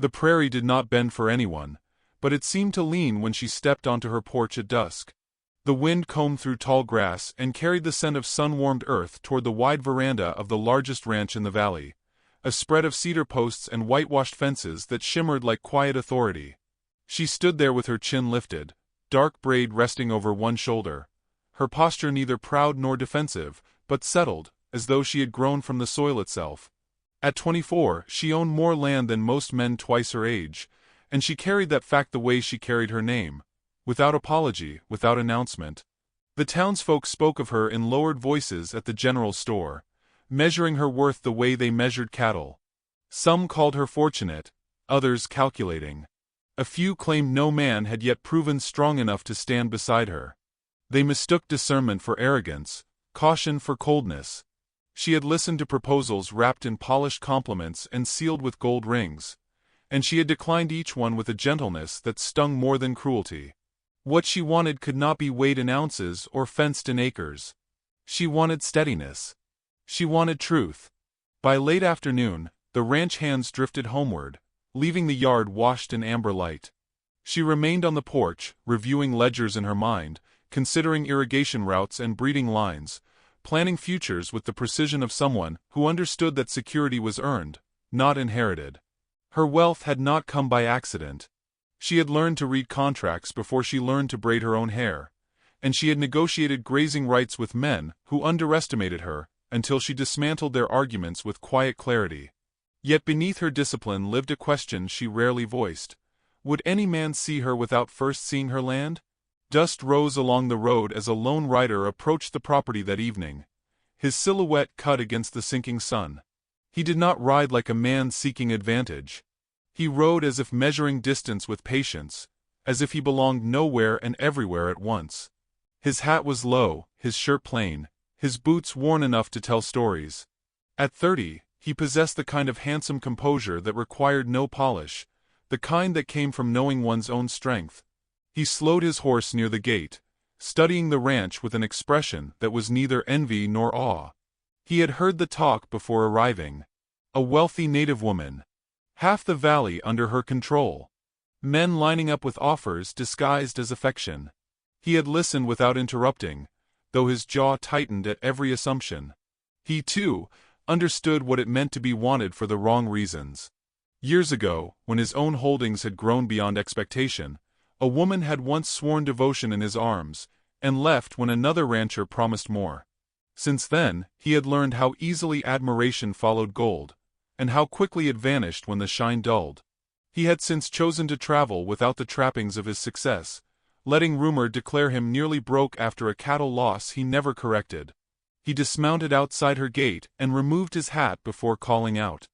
The prairie did not bend for anyone, but it seemed to lean when she stepped onto her porch at dusk. The wind combed through tall grass and carried the scent of sun-warmed earth toward the wide veranda of the largest ranch in the valley, a spread of cedar posts and whitewashed fences that shimmered like quiet authority. She stood there with her chin lifted, dark braid resting over one shoulder, her posture neither proud nor defensive, but settled, as though she had grown from the soil itself. At 24, she owned more land than most men twice her age, and she carried that fact the way she carried her name, without apology, without announcement. The townsfolk spoke of her in lowered voices at the general store, measuring her worth the way they measured cattle. Some called her fortunate, others calculating. A few claimed no man had yet proven strong enough to stand beside her. They mistook discernment for arrogance, caution for coldness. She had listened to proposals wrapped in polished compliments and sealed with gold rings, and she had declined each one with a gentleness that stung more than cruelty. What she wanted could not be weighed in ounces or fenced in acres. She wanted steadiness. She wanted truth. By late afternoon, the ranch hands drifted homeward, leaving the yard washed in amber light. She remained on the porch, reviewing ledgers in her mind, considering irrigation routes and breeding lines, planning futures with the precision of someone who understood that security was earned, not inherited. Her wealth had not come by accident. She had learned to read contracts before she learned to braid her own hair, and she had negotiated grazing rights with men who underestimated her until she dismantled their arguments with quiet clarity. Yet beneath her discipline lived a question she rarely voiced. Would any man see her without first seeing her land? Dust rose along the road as a lone rider approached the property that evening, his silhouette cut against the sinking sun. He did not ride like a man seeking advantage. He rode as if measuring distance with patience, as if he belonged nowhere and everywhere at once. His hat was low, his shirt plain, his boots worn enough to tell stories. At 30, he possessed the kind of handsome composure that required no polish, the kind that came from knowing one's own strength. He slowed his horse near the gate, studying the ranch with an expression that was neither envy nor awe. He had heard the talk before arriving. A wealthy native woman. Half the valley under her control. Men lining up with offers disguised as affection. He had listened without interrupting, though his jaw tightened at every assumption. He, too, understood what it meant to be wanted for the wrong reasons. Years ago, when his own holdings had grown beyond expectation, a woman had once sworn devotion in his arms, and left when another rancher promised more. Since then, he had learned how easily admiration followed gold, and how quickly it vanished when the shine dulled. He had since chosen to travel without the trappings of his success, letting rumor declare him nearly broke after a cattle loss he never corrected. He dismounted outside her gate and removed his hat before calling out.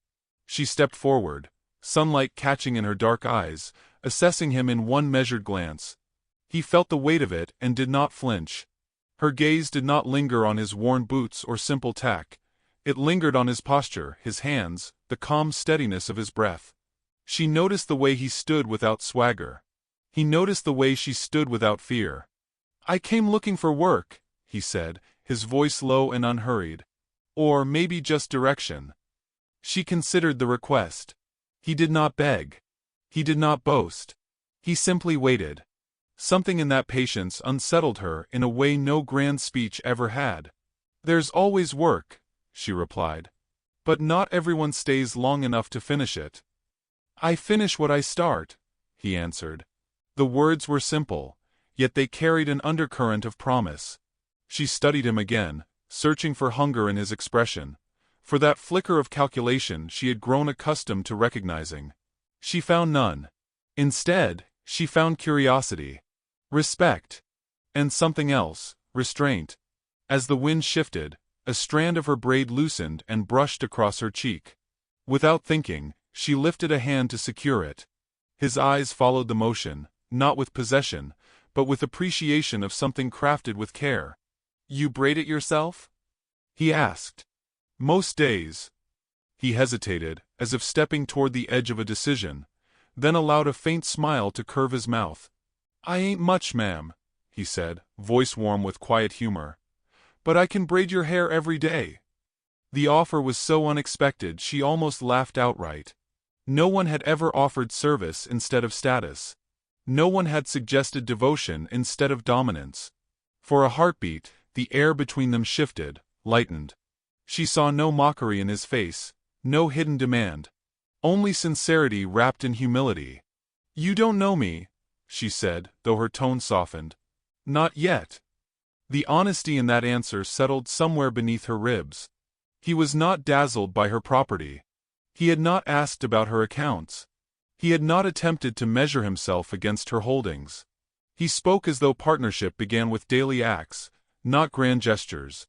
She stepped forward, sunlight catching in her dark eyes, assessing him in one measured glance. He felt the weight of it and did not flinch. Her gaze did not linger on his worn boots or simple tack. It lingered on his posture, his hands, the calm steadiness of his breath. She noticed the way he stood without swagger. He noticed the way she stood without fear. "I came looking for work," he said, his voice low and unhurried. Or maybe just direction. She considered the request. He did not beg. He did not boast. He simply waited. Something in that patience unsettled her in a way no grand speech ever had. "There's always work," she replied. "But not everyone stays long enough to finish it." "I finish what I start," he answered. The words were simple, yet they carried an undercurrent of promise. She studied him again, searching for hunger in his expression, for that flicker of calculation she had grown accustomed to recognizing. She found none. Instead, she found curiosity, respect, and something else, restraint. As the wind shifted, a strand of her braid loosened and brushed across her cheek. Without thinking, she lifted a hand to secure it. His eyes followed the motion, not with possession, but with appreciation of something crafted with care. "You braid it yourself?" he asked. "Most days." He hesitated, as if stepping toward the edge of a decision, then allowed a faint smile to curve his mouth. "I ain't much, ma'am," he said, voice warm with quiet humor. "But I can braid your hair every day." The offer was so unexpected she almost laughed outright. No one had ever offered service instead of status. No one had suggested devotion instead of dominance. For a heartbeat, the air between them shifted, lightened. She saw no mockery in his face, no hidden demand. Only sincerity wrapped in humility. "You don't know me," she said, though her tone softened. "Not yet." The honesty in that answer settled somewhere beneath her ribs. He was not dazzled by her property. He had not asked about her accounts. He had not attempted to measure himself against her holdings. He spoke as though partnership began with daily acts, not grand gestures.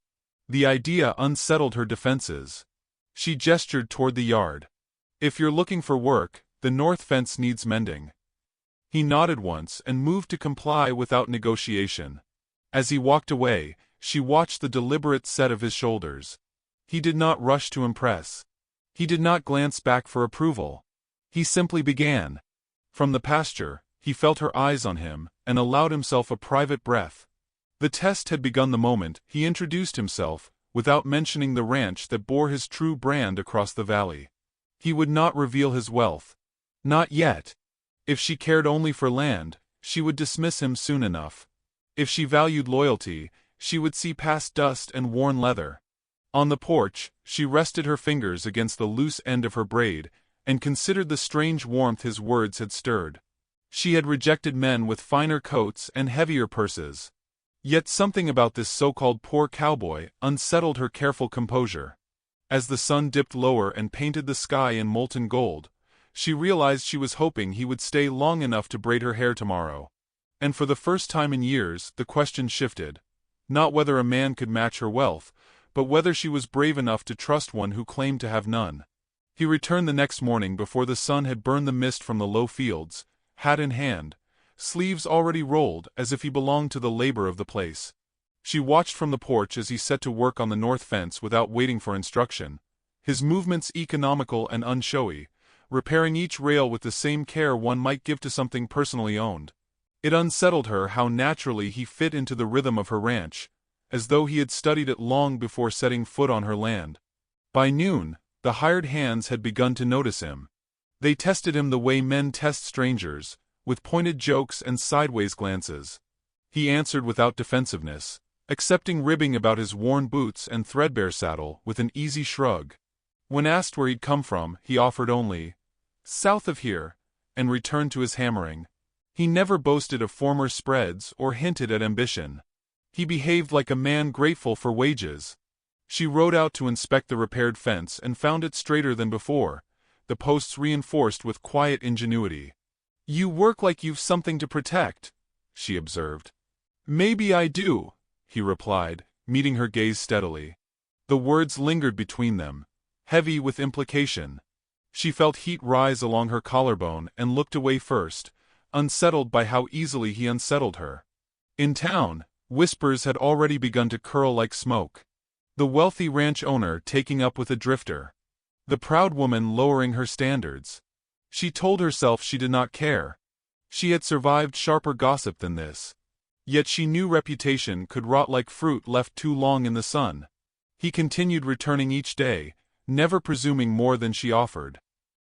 The idea unsettled her defenses. She gestured toward the yard. "If you're looking for work, the north fence needs mending." He nodded once and moved to comply without negotiation. As he walked away, she watched the deliberate set of his shoulders. He did not rush to impress. He did not glance back for approval. He simply began. From the pasture, he felt her eyes on him, and allowed himself a private breath. The test had begun the moment he introduced himself, without mentioning the ranch that bore his true brand across the valley. He would not reveal his wealth. Not yet. If she cared only for land, she would dismiss him soon enough. If she valued loyalty, she would see past dust and worn leather. On the porch, she rested her fingers against the loose end of her braid, and considered the strange warmth his words had stirred. She had rejected men with finer coats and heavier purses. Yet something about this so-called poor cowboy unsettled her careful composure. As the sun dipped lower and painted the sky in molten gold, she realized she was hoping he would stay long enough to braid her hair tomorrow. And for the first time in years, the question shifted. Not whether a man could match her wealth, but whether she was brave enough to trust one who claimed to have none. He returned the next morning before the sun had burned the mist from the low fields, hat in hand, sleeves already rolled as if he belonged to the labor of the place. She watched from the porch as he set to work on the north fence without waiting for instruction, his movements economical and unshowy, repairing each rail with the same care one might give to something personally owned. It unsettled her how naturally he fit into the rhythm of her ranch, as though he had studied it long before setting foot on her land. By noon, the hired hands had begun to notice him. They tested him the way men test strangers, with pointed jokes and sideways glances. He answered without defensiveness, accepting ribbing about his worn boots and threadbare saddle with an easy shrug. When asked where he'd come from, he offered only, "South of here," and returned to his hammering. He never boasted of former spreads or hinted at ambition. He behaved like a man grateful for wages. She rode out to inspect the repaired fence and found it straighter than before, the posts reinforced with quiet ingenuity. "You work like you've something to protect," she observed. "Maybe I do," he replied, meeting her gaze steadily. The words lingered between them, heavy with implication. She felt heat rise along her collarbone and looked away first, unsettled by how easily he unsettled her. In town, whispers had already begun to curl like smoke. The wealthy ranch owner taking up with a drifter. The proud woman lowering her standards. She told herself she did not care. She had survived sharper gossip than this. Yet she knew reputation could rot like fruit left too long in the sun. He continued returning each day, never presuming more than she offered.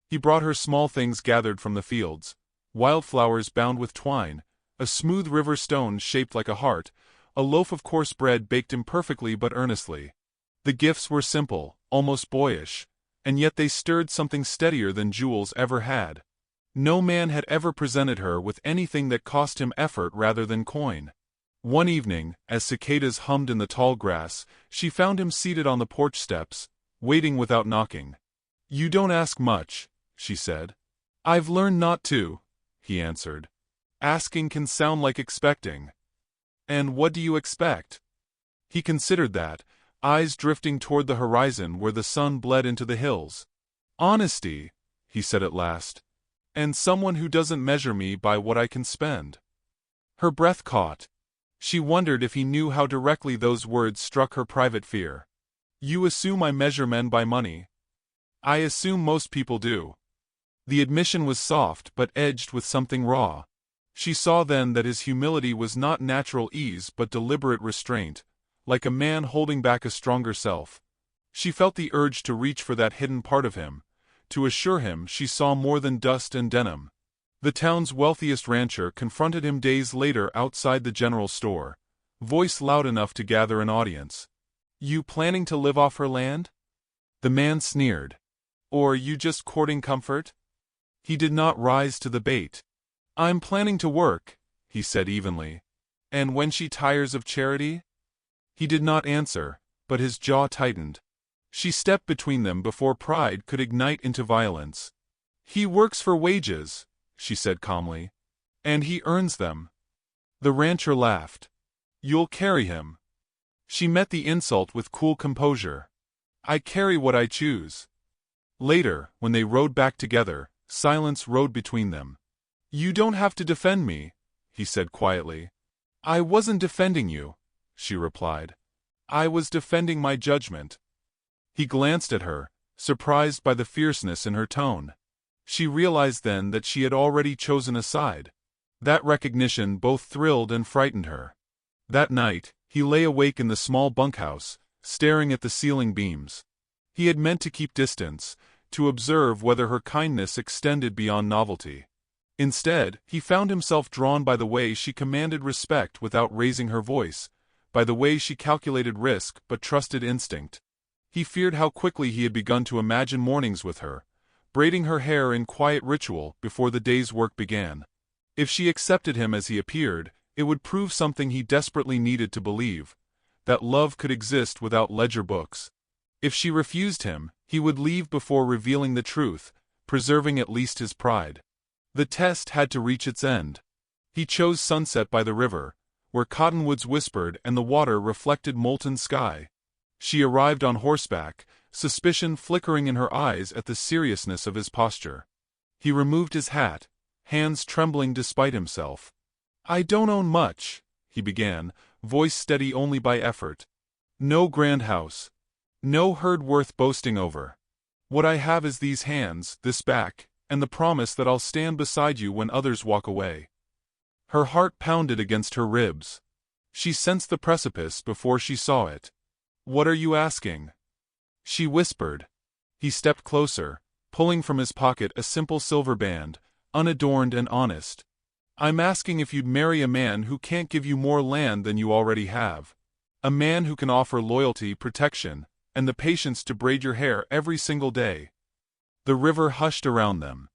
He brought her small things gathered from the fields, wildflowers bound with twine, a smooth river stone shaped like a heart, a loaf of coarse bread baked imperfectly but earnestly. The gifts were simple, almost boyish, and yet they stirred something steadier than jewels ever had. No man had ever presented her with anything that cost him effort rather than coin. One evening, as cicadas hummed in the tall grass, she found him seated on the porch steps, waiting without knocking. "You don't ask much," she said. "I've learned not to," he answered. "Asking can sound like expecting." "And what do you expect?" He considered that, eyes drifting toward the horizon where the sun bled into the hills. "Honesty," he said at last. "And someone who doesn't measure me by what I can spend." Her breath caught. She wondered if he knew how directly those words struck her private fear. "You assume I measure men by money." "I assume most people do." The admission was soft but edged with something raw. She saw then that his humility was not natural ease but deliberate restraint, like a man holding back a stronger self. She felt the urge to reach for that hidden part of him, to assure him she saw more than dust and denim. The town's wealthiest rancher confronted him days later outside the general store, voice loud enough to gather an audience. "You planning to live off her land?" The man sneered. "Or you just courting comfort?" He did not rise to the bait. "I'm planning to work," he said evenly. "And when she tires of charity?" He did not answer, but his jaw tightened. She stepped between them before pride could ignite into violence. "He works for wages," she said calmly. "And he earns them." The rancher laughed. "You'll carry him." She met the insult with cool composure. "I carry what I choose." Later, when they rode back together, silence rode between them. "You don't have to defend me," he said quietly. "I wasn't defending you," she replied. "I was defending my judgment." He glanced at her, surprised by the fierceness in her tone. She realized then that she had already chosen a side. That recognition both thrilled and frightened her. That night, he lay awake in the small bunkhouse, staring at the ceiling beams. He had meant to keep distance, to observe whether her kindness extended beyond novelty. Instead, he found himself drawn by the way she commanded respect without raising her voice, by the way she calculated risk but trusted instinct. He feared how quickly he had begun to imagine mornings with her, braiding her hair in quiet ritual before the day's work began. If she accepted him as he appeared, it would prove something he desperately needed to believe, that love could exist without ledger books. If she refused him, he would leave before revealing the truth, preserving at least his pride. The test had to reach its end. He chose sunset by the river, where cottonwoods whispered and the water reflected molten sky. She arrived on horseback, suspicion flickering in her eyes at the seriousness of his posture. He removed his hat, hands trembling despite himself. "I don't own much," he began, voice steady only by effort. "No grand house. No herd worth boasting over. What I have is these hands, this back, and the promise that I'll stand beside you when others walk away." Her heart pounded against her ribs. She sensed the precipice before she saw it. "What are you asking?" she whispered. He stepped closer, pulling from his pocket a simple silver band, unadorned and honest. "I'm asking if you'd marry a man who can't give you more land than you already have. A man who can offer loyalty, protection, and the patience to braid your hair every single day." The river hushed around them.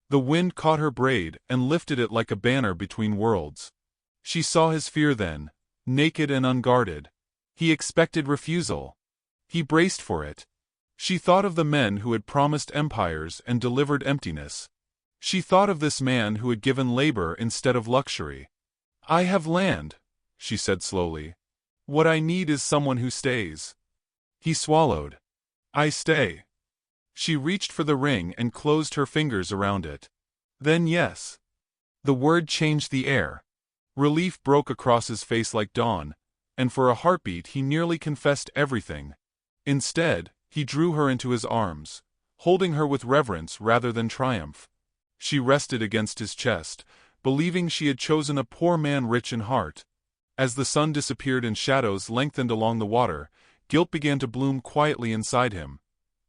The wind caught her braid and lifted it like a banner between worlds. She saw his fear then, naked and unguarded. He expected refusal. He braced for it. She thought of the men who had promised empires and delivered emptiness. She thought of this man who had given labor instead of luxury. "I have land," she said slowly. "What I need is someone who stays." He swallowed. "I stay." She reached for the ring and closed her fingers around it. "Then yes." The word changed the air. Relief broke across his face like dawn, and for a heartbeat he nearly confessed everything. Instead, he drew her into his arms, holding her with reverence rather than triumph. She rested against his chest, believing she had chosen a poor man rich in heart. As the sun disappeared and shadows lengthened along the water, guilt began to bloom quietly inside him,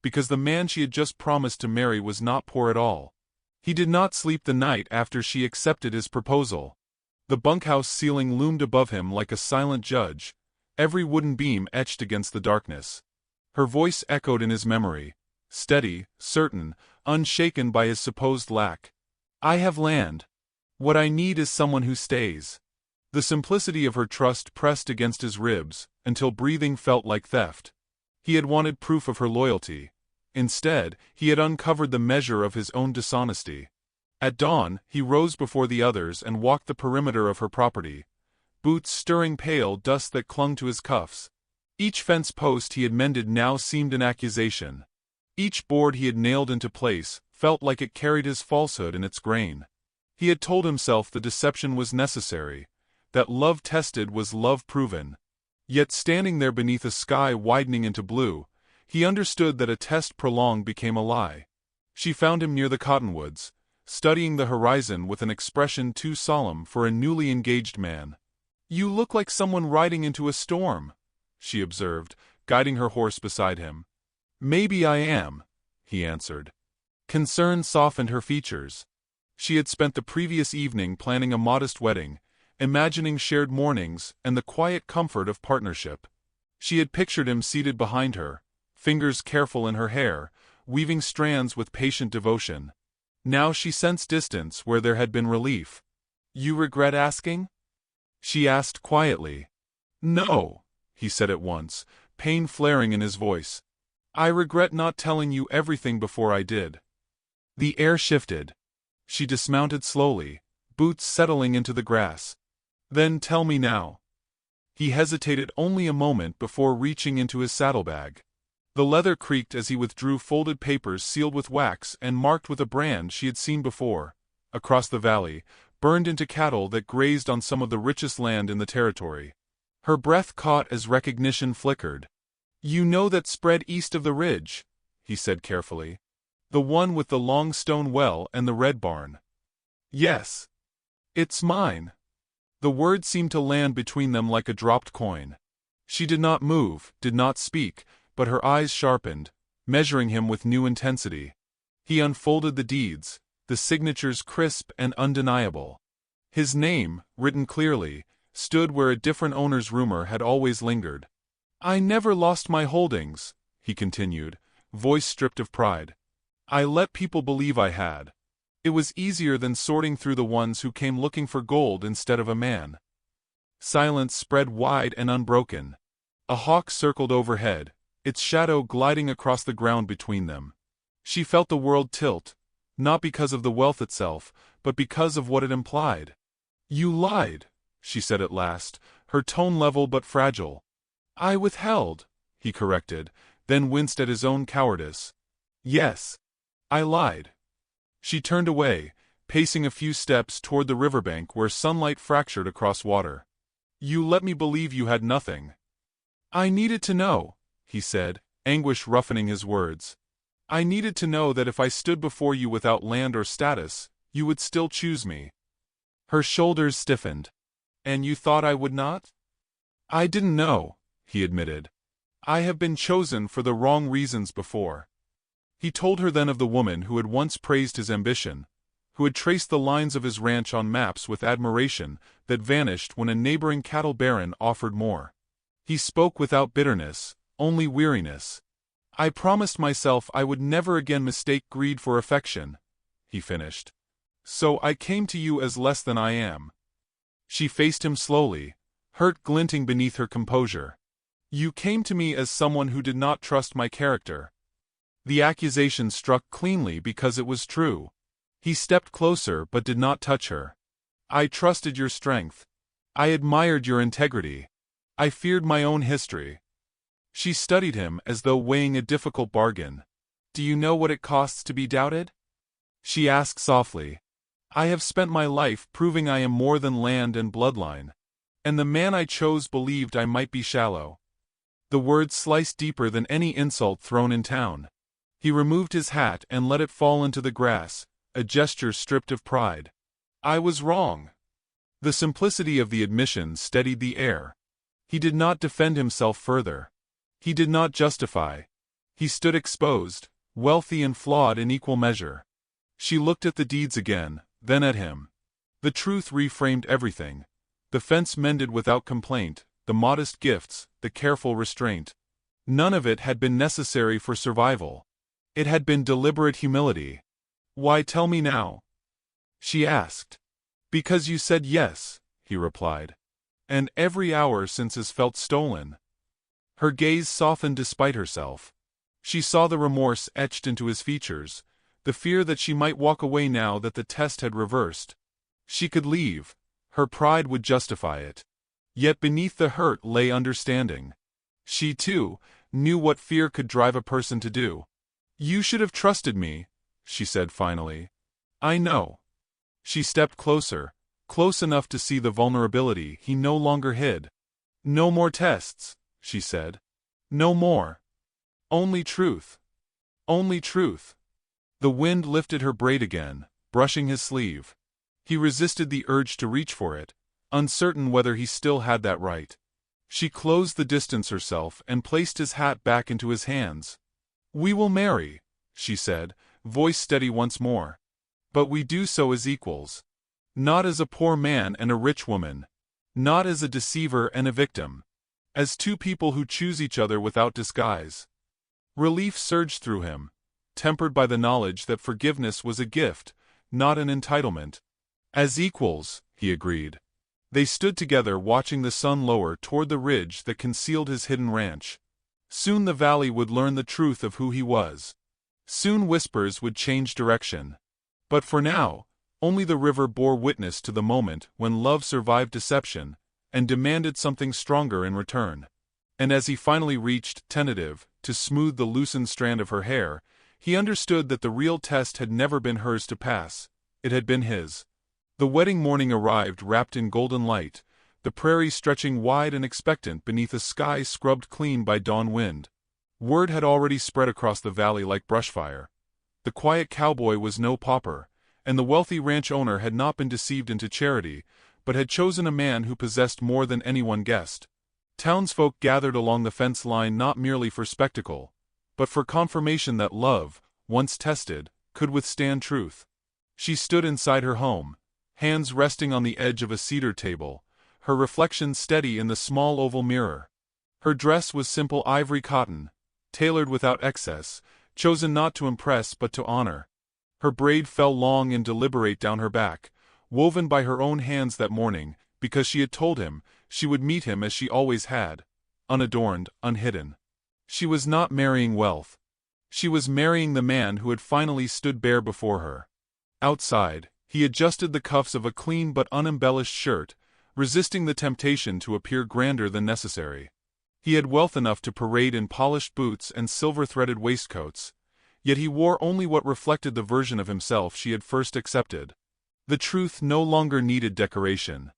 because the man she had just promised to marry was not poor at all. He did not sleep the night after she accepted his proposal. The bunkhouse ceiling loomed above him like a silent judge, every wooden beam etched against the darkness. Her voice echoed in his memory, steady, certain, unshaken by his supposed lack. "I have land. What I need is someone who stays." The simplicity of her trust pressed against his ribs, until breathing felt like theft. He had wanted proof of her loyalty. Instead, he had uncovered the measure of his own dishonesty. At dawn, he rose before the others and walked the perimeter of her property, boots stirring pale dust that clung to his cuffs. Each fence post he had mended now seemed an accusation. Each board he had nailed into place felt like it carried his falsehood in its grain. He had told himself the deception was necessary, that love tested was love proven. Yet standing there beneath a sky widening into blue, he understood that a test prolonged became a lie. She found him near the cottonwoods, studying the horizon with an expression too solemn for a newly engaged man. "You look like someone riding into a storm," she observed, guiding her horse beside him. "Maybe I am," he answered. Concern softened her features. She had spent the previous evening planning a modest wedding, imagining shared mornings and the quiet comfort of partnership. She had pictured him seated behind her, fingers careful in her hair, weaving strands with patient devotion. Now she sensed distance where there had been relief. "You regret asking?" she asked quietly. "No," he said at once, pain flaring in his voice. "I regret not telling you everything before I did." The air shifted. She dismounted slowly, boots settling into the grass. "Then tell me now." He hesitated only a moment before reaching into his saddlebag. The leather creaked as he withdrew folded papers sealed with wax and marked with a brand she had seen before. Across the valley, burned into cattle that grazed on some of the richest land in the territory. Her breath caught as recognition flickered. "You know that spread east of the ridge," he said carefully. "The one with the long stone well and the red barn." "Yes. It's mine." The words seemed to land between them like a dropped coin. She did not move, did not speak, but her eyes sharpened, measuring him with new intensity. He unfolded the deeds, the signatures crisp and undeniable. His name, written clearly, stood where a different owner's rumor had always lingered. "I never lost my holdings," he continued, voice stripped of pride. "I let people believe I had. It was easier than sorting through the ones who came looking for gold instead of a man." Silence spread wide and unbroken. A hawk circled overhead, its shadow gliding across the ground between them. She felt the world tilt, not because of the wealth itself, but because of what it implied. "You lied," she said at last, her tone level but fragile. "I withheld," he corrected, then winced at his own cowardice. "Yes, I lied." She turned away, pacing a few steps toward the riverbank where sunlight fractured across water. "You let me believe you had nothing." "I needed to know," he said, anguish roughening his words. "I needed to know that if I stood before you without land or status, you would still choose me." Her shoulders stiffened. "And you thought I would not?" "I didn't know," he admitted. "I have been chosen for the wrong reasons before." He told her then of the woman who had once praised his ambition, who had traced the lines of his ranch on maps with admiration that vanished when a neighboring cattle baron offered more. He spoke without bitterness, only weariness. "I promised myself I would never again mistake greed for affection," he finished. "So I came to you as less than I am." She faced him slowly, hurt glinting beneath her composure. "You came to me as someone who did not trust my character." The accusation struck cleanly because it was true. He stepped closer but did not touch her. "I trusted your strength. I admired your integrity. I feared my own history." She studied him as though weighing a difficult bargain. "Do you know what it costs to be doubted?" she asked softly. "I have spent my life proving I am more than land and bloodline. And the man I chose believed I might be shallow." The words sliced deeper than any insult thrown in town. He removed his hat and let it fall into the grass, a gesture stripped of pride. "I was wrong." The simplicity of the admission steadied the air. He did not defend himself further. He did not justify. He stood exposed, wealthy and flawed in equal measure. She looked at the deeds again, then at him. The truth reframed everything. The fence mended without complaint, the modest gifts, the careful restraint. None of it had been necessary for survival. It had been deliberate humility. "Why tell me now?" she asked. "Because you said yes," he replied. "And every hour since has felt stolen." Her gaze softened despite herself. She saw the remorse etched into his features, the fear that she might walk away now that the test had reversed. She could leave. Her pride would justify it. Yet beneath the hurt lay understanding. She, too, knew what fear could drive a person to do. "You should have trusted me," she said finally. "I know." She stepped closer, close enough to see the vulnerability he no longer hid. "No more tests," she said. "No more. Only truth. Only truth." The wind lifted her braid again, brushing his sleeve. He resisted the urge to reach for it, uncertain whether he still had that right. She closed the distance herself and placed his hat back into his hands. "We will marry," she said, voice steady once more. But we do so as equals. Not as a poor man and a rich woman. Not as a deceiver and a victim. As two people who choose each other without disguise. Relief surged through him, tempered by the knowledge that forgiveness was a gift, not an entitlement. As equals, he agreed. They stood together watching the sun lower toward the ridge that concealed his hidden ranch. Soon the valley would learn the truth of who he was. Soon whispers would change direction. But for now, only the river bore witness to the moment when love survived deception and demanded something stronger in return. And as he finally reached, tentative, to smooth the loosened strand of her hair, he understood that the real test had never been hers to pass. It had been his. The wedding morning arrived wrapped in golden light, the prairie stretching wide and expectant beneath a sky scrubbed clean by dawn wind. Word had already spread across the valley like brushfire. The quiet cowboy was no pauper, and the wealthy ranch owner had not been deceived into charity, but had chosen a man who possessed more than anyone guessed. Townsfolk gathered along the fence line not merely for spectacle, but for confirmation that love, once tested, could withstand truth. She stood inside her home, hands resting on the edge of a cedar table, her reflection steady in the small oval mirror. Her dress was simple ivory cotton, tailored without excess, chosen not to impress but to honor. Her braid fell long and deliberate down her back, woven by her own hands that morning, because she had told him she would meet him as she always had, unadorned, unhidden. She was not marrying wealth. She was marrying the man who had finally stood bare before her. Outside, he adjusted the cuffs of a clean but unembellished shirt, resisting the temptation to appear grander than necessary. He had wealth enough to parade in polished boots and silver-threaded waistcoats, yet he wore only what reflected the version of himself she had first accepted. The truth no longer needed decoration.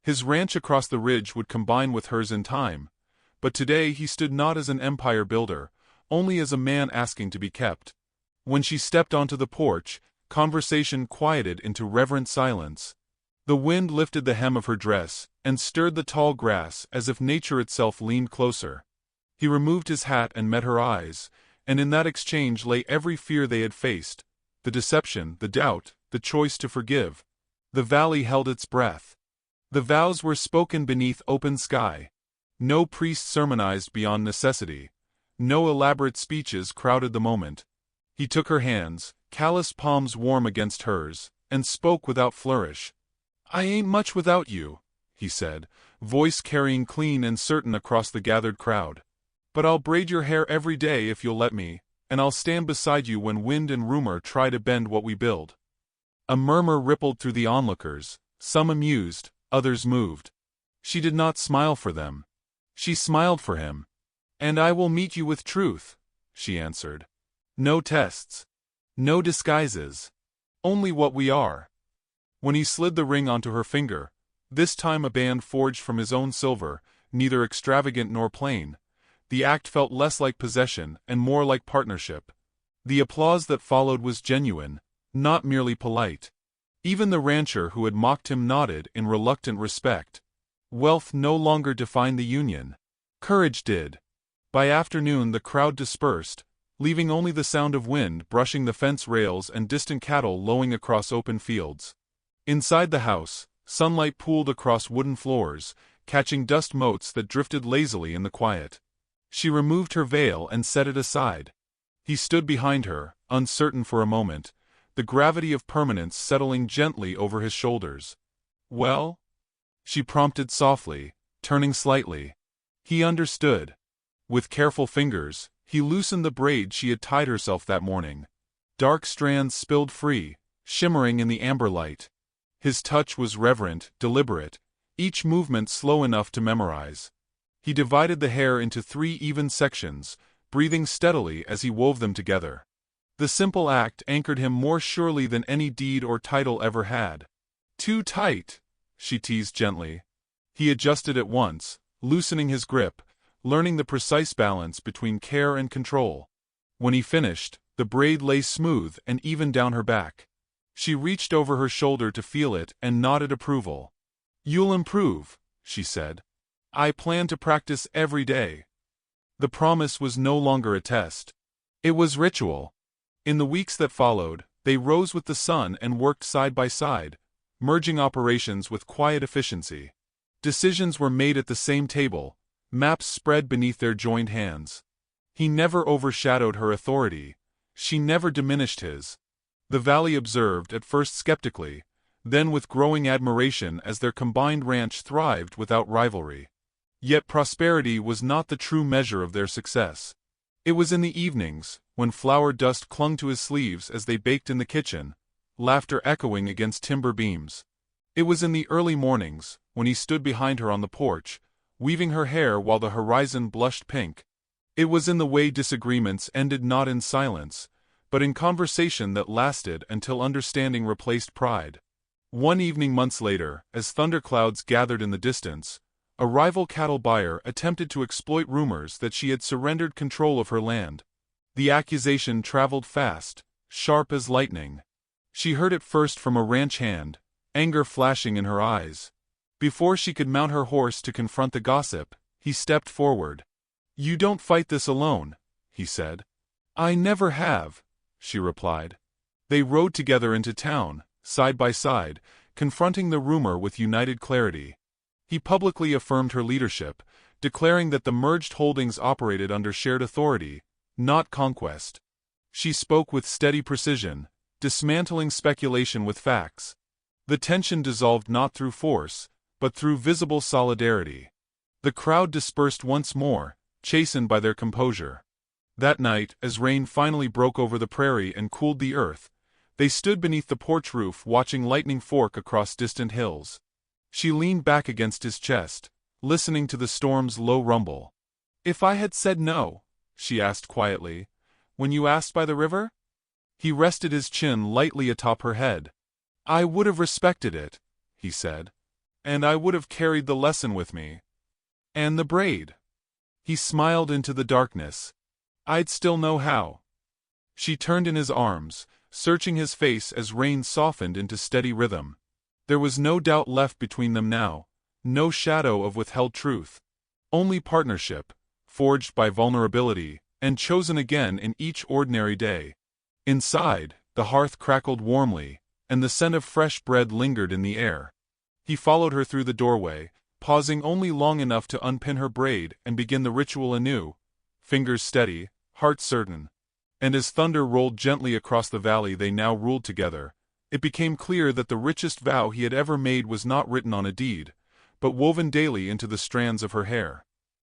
His ranch across the ridge would combine with hers in time, but today he stood not as an empire builder, only as a man asking to be kept. When she stepped onto the porch, conversation quieted into reverent silence. The wind lifted the hem of her dress and stirred the tall grass as if nature itself leaned closer. He removed his hat and met her eyes, and in that exchange lay every fear they had faced, the deception, the doubt, the choice to forgive. The valley held its breath. The vows were spoken beneath open sky. No priest sermonized beyond necessity. No elaborate speeches crowded the moment. He took her hands, calloused palms warm against hers, and spoke without flourish. "I ain't much without you," he said, voice carrying clean and certain across the gathered crowd. "But I'll braid your hair every day if you'll let me, and I'll stand beside you when wind and rumor try to bend what we build." A murmur rippled through the onlookers, some amused, others moved. She did not smile for them. She smiled for him. "And I will meet you with truth," she answered. "No tests. No disguises. Only what we are." When he slid the ring onto her finger, this time a band forged from his own silver, neither extravagant nor plain, the act felt less like possession and more like partnership. The applause that followed was genuine, not merely polite. Even the rancher who had mocked him nodded in reluctant respect. Wealth no longer defined the union. Courage did. By afternoon the crowd dispersed, leaving only the sound of wind brushing the fence rails and distant cattle lowing across open fields. Inside the house, sunlight pooled across wooden floors, catching dust motes that drifted lazily in the quiet. She removed her veil and set it aside. He stood behind her, uncertain for a moment, the gravity of permanence settling gently over his shoulders. "Well?" she prompted softly, turning slightly. He understood. With careful fingers, he loosened the braid she had tied herself that morning. Dark strands spilled free, shimmering in the amber light. His touch was reverent, deliberate, each movement slow enough to memorize. He divided the hair into 3 even sections, breathing steadily as he wove them together. The simple act anchored him more surely than any deed or title ever had. "Too tight," she teased gently. He adjusted at once, loosening his grip, learning the precise balance between care and control. When he finished, the braid lay smooth and even down her back. She reached over her shoulder to feel it and nodded approval. "You'll improve," she said. "I plan to practice every day." The promise was no longer a test. It was ritual. In the weeks that followed, they rose with the sun and worked side by side, merging operations with quiet efficiency. Decisions were made at the same table, maps spread beneath their joined hands. He never overshadowed her authority. She never diminished his. The valley observed at first skeptically, then with growing admiration as their combined ranch thrived without rivalry. Yet prosperity was not the true measure of their success. It was in the evenings, when flour dust clung to his sleeves as they baked in the kitchen, laughter echoing against timber beams. It was in the early mornings, when he stood behind her on the porch, weaving her hair while the horizon blushed pink. It was in the way disagreements ended not in silence, but in conversation that lasted until understanding replaced pride. One evening months later, as thunderclouds gathered in the distance, a rival cattle buyer attempted to exploit rumors that she had surrendered control of her land. The accusation traveled fast, sharp as lightning. She heard it first from a ranch hand, anger flashing in her eyes. Before she could mount her horse to confront the gossip, he stepped forward. "You don't fight this alone," he said. "I never have," she replied. They rode together into town, side by side, confronting the rumor with united clarity. He publicly affirmed her leadership, declaring that the merged holdings operated under shared authority, not conquest. She spoke with steady precision, dismantling speculation with facts. The tension dissolved not through force, but through visible solidarity. The crowd dispersed once more, chastened by their composure. That night, as rain finally broke over the prairie and cooled the earth, they stood beneath the porch roof watching lightning fork across distant hills. She leaned back against his chest, listening to the storm's low rumble. "If I had said no," she asked quietly, "when you asked by the river?" He rested his chin lightly atop her head. "I would have respected it," he said. "And I would have carried the lesson with me. And the braid." He smiled into the darkness. "I'd still know how." She turned in his arms, searching his face as rain softened into steady rhythm. There was no doubt left between them now, no shadow of withheld truth. Only partnership, forged by vulnerability, and chosen again in each ordinary day. Inside, the hearth crackled warmly, and the scent of fresh bread lingered in the air. He followed her through the doorway, pausing only long enough to unpin her braid and begin the ritual anew, fingers steady, heart certain. And as thunder rolled gently across the valley they now ruled together, it became clear that the richest vow he had ever made was not written on a deed, but woven daily into the strands of her hair.